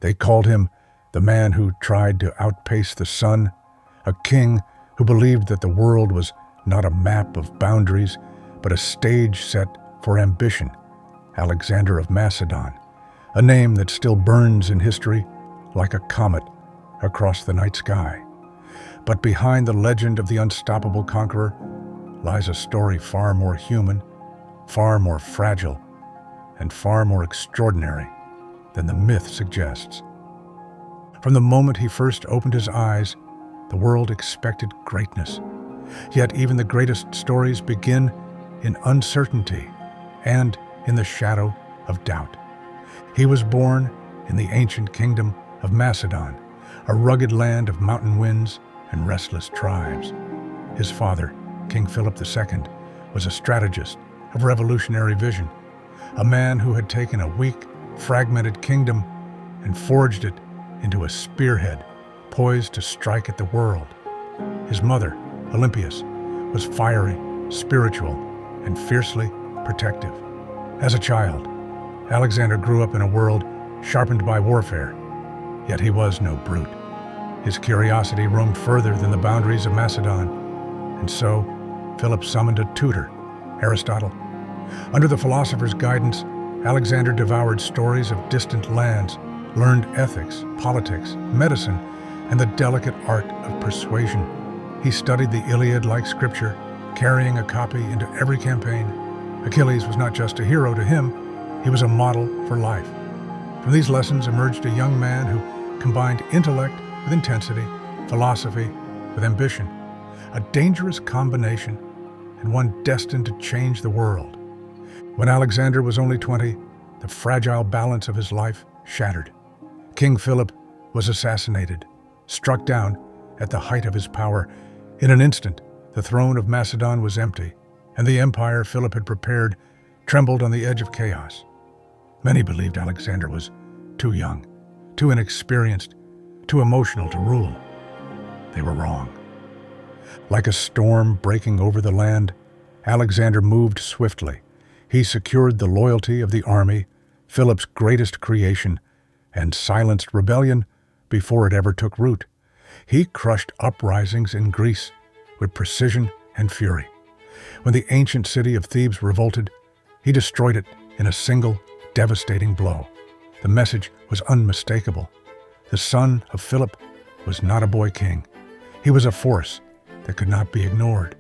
They called him the man who tried to outpace the sun, a king who believed that the world was not a map of boundaries, but a stage set for ambition. Alexander of Macedon, a name that still burns in history like a comet across the night sky. But behind the legend of the unstoppable conqueror lies a story far more human, far more fragile, and far more extraordinary than the myth suggests. From the moment he first opened his eyes, the world expected greatness. Yet even the greatest stories begin in uncertainty and in the shadow of doubt. He was born in the ancient kingdom of Macedon, a rugged land of mountain winds and restless tribes. His father, King Philip II, was a strategist of revolutionary vision, a man who had taken a weak, fragmented kingdom and forged it into a spearhead poised to strike at the world. His mother, Olympias, was fiery, spiritual, and fiercely protective. As a child, Alexander grew up in a world sharpened by warfare, yet he was no brute. His curiosity roamed further than the boundaries of Macedon, and so Philip summoned a tutor, Aristotle. Under the philosopher's guidance, Alexander devoured stories of distant lands, learned ethics, politics, medicine, and the delicate art of persuasion. He studied the Iliad like scripture, carrying a copy into every campaign. Achilles was not just a hero to him, he was a model for life. From these lessons emerged a young man who combined intellect with intensity, philosophy with ambition, a dangerous combination and one destined to change the world. When Alexander was only 20, the fragile balance of his life shattered. King Philip was assassinated, struck down at the height of his power. In an instant, the throne of Macedon was empty, and the empire Philip had prepared trembled on the edge of chaos. Many believed Alexander was too young, too inexperienced, too emotional to rule. They were wrong. Like a storm breaking over the land, Alexander moved swiftly. He secured the loyalty of the army, Philip's greatest creation, and silenced rebellion before it ever took root. He crushed uprisings in Greece with precision and fury. When the ancient city of Thebes revolted, he destroyed it in a single, devastating blow. The message was unmistakable. The son of Philip was not a boy king. He was a force that could not be ignored.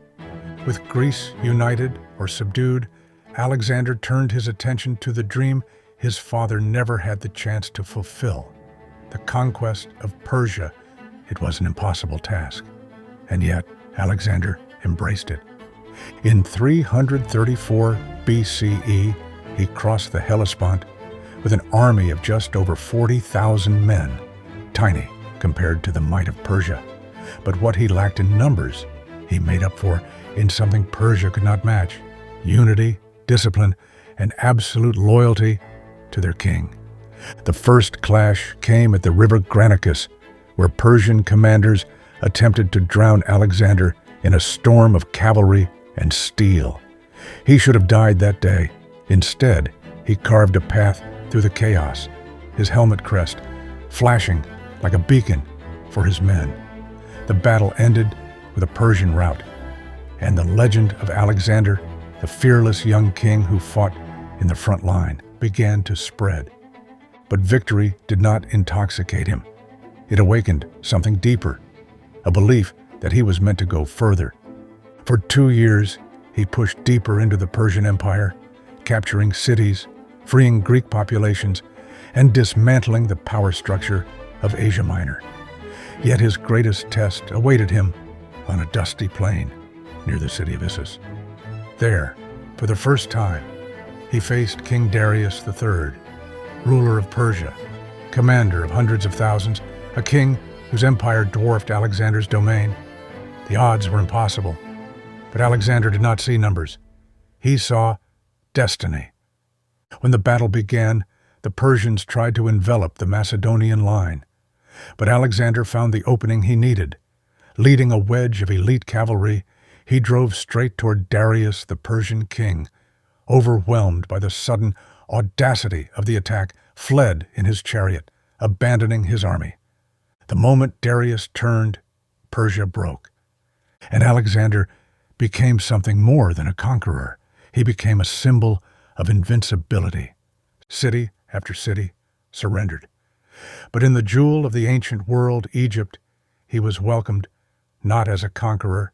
With Greece united or subdued, Alexander turned his attention to the dream his father never had the chance to fulfill, the conquest of Persia. It was an impossible task, and yet Alexander embraced it. In 334 BCE, he crossed the Hellespont with an army of just over 40,000 men, tiny compared to the might of Persia. But what he lacked in numbers, he made up for in something Persia could not match: unity, discipline, and absolute loyalty to their king. The first clash came at the river Granicus, where Persian commanders attempted to drown Alexander in a storm of cavalry and steel. He should have died that day. Instead, he carved a path through the chaos, his helmet crest flashing like a beacon for his men. The battle ended with a Persian rout, and the legend of Alexander, the fearless young king who fought in the front line, began to spread. But victory did not intoxicate him. It awakened something deeper, a belief that he was meant to go further. For 2 years, he pushed deeper into the Persian Empire, capturing cities, freeing Greek populations, and dismantling the power structure of Asia Minor. Yet his greatest test awaited him on a dusty plain near the city of Issus. There, for the first time, he faced King Darius III, ruler of Persia, commander of hundreds of thousands, a king whose empire dwarfed Alexander's domain. The odds were impossible, but Alexander did not see numbers. He saw destiny. When the battle began, the Persians tried to envelop the Macedonian line, but Alexander found the opening he needed. Leading a wedge of elite cavalry, he drove straight toward Darius, the Persian king. Overwhelmed by the sudden audacity of the attack, fled in his chariot, abandoning his army. The moment Darius turned, Persia broke. And Alexander became something more than a conqueror. He became a symbol of invincibility. City after city surrendered. But in the jewel of the ancient world, Egypt, he was welcomed not as a conqueror,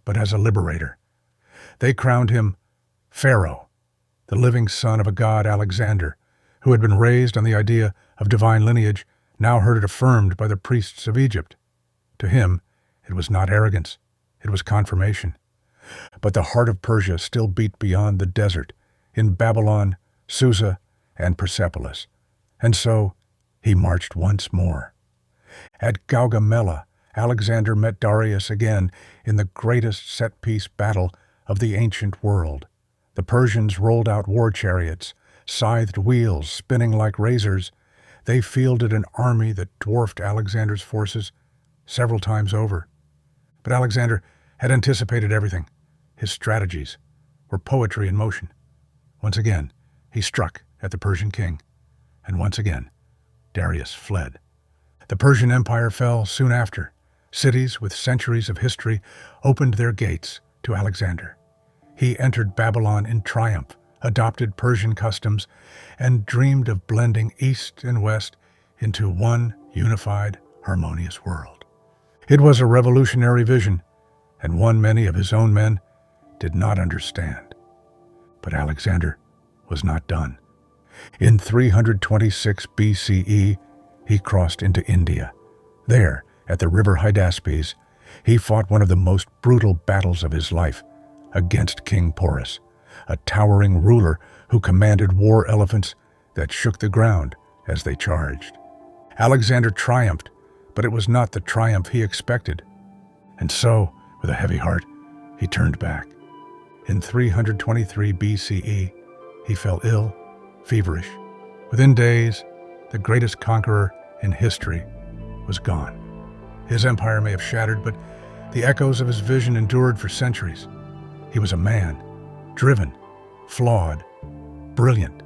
but as a liberator. They crowned him Pharaoh, the living son of a god Alexander, who had been raised on the idea of divine lineage, now heard it affirmed by the priests of Egypt. To him, it was not arrogance, it was confirmation. But the heart of Persia still beat beyond the desert, in Babylon, Susa, and Persepolis. And so he marched once more. At Gaugamela, Alexander met Darius again in the greatest set-piece battle of the ancient world. The Persians rolled out war chariots, scythed wheels spinning like razors. They fielded an army that dwarfed Alexander's forces several times over. But Alexander had anticipated everything. His strategies were poetry in motion. Once again, he struck at the Persian king. And once again, Darius fled. The Persian Empire fell soon after. Cities with centuries of history opened their gates to Alexander. He entered Babylon in triumph, adopted Persian customs, and dreamed of blending East and West into one unified, harmonious world. It was a revolutionary vision, and one many of his own men did not understand. But Alexander was not done. In 326 BCE, he crossed into India. There, at the river Hydaspes, he fought one of the most brutal battles of his life against King Porus, a towering ruler who commanded war elephants that shook the ground as they charged. Alexander triumphed, but it was not the triumph he expected. And so, with a heavy heart, he turned back. In 323 BCE, he fell ill, feverish. Within days, the greatest conqueror in history was gone. His empire may have shattered, but the echoes of his vision endured for centuries. He was a man, driven, flawed, brilliant,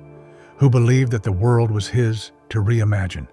who believed that the world was his to reimagine.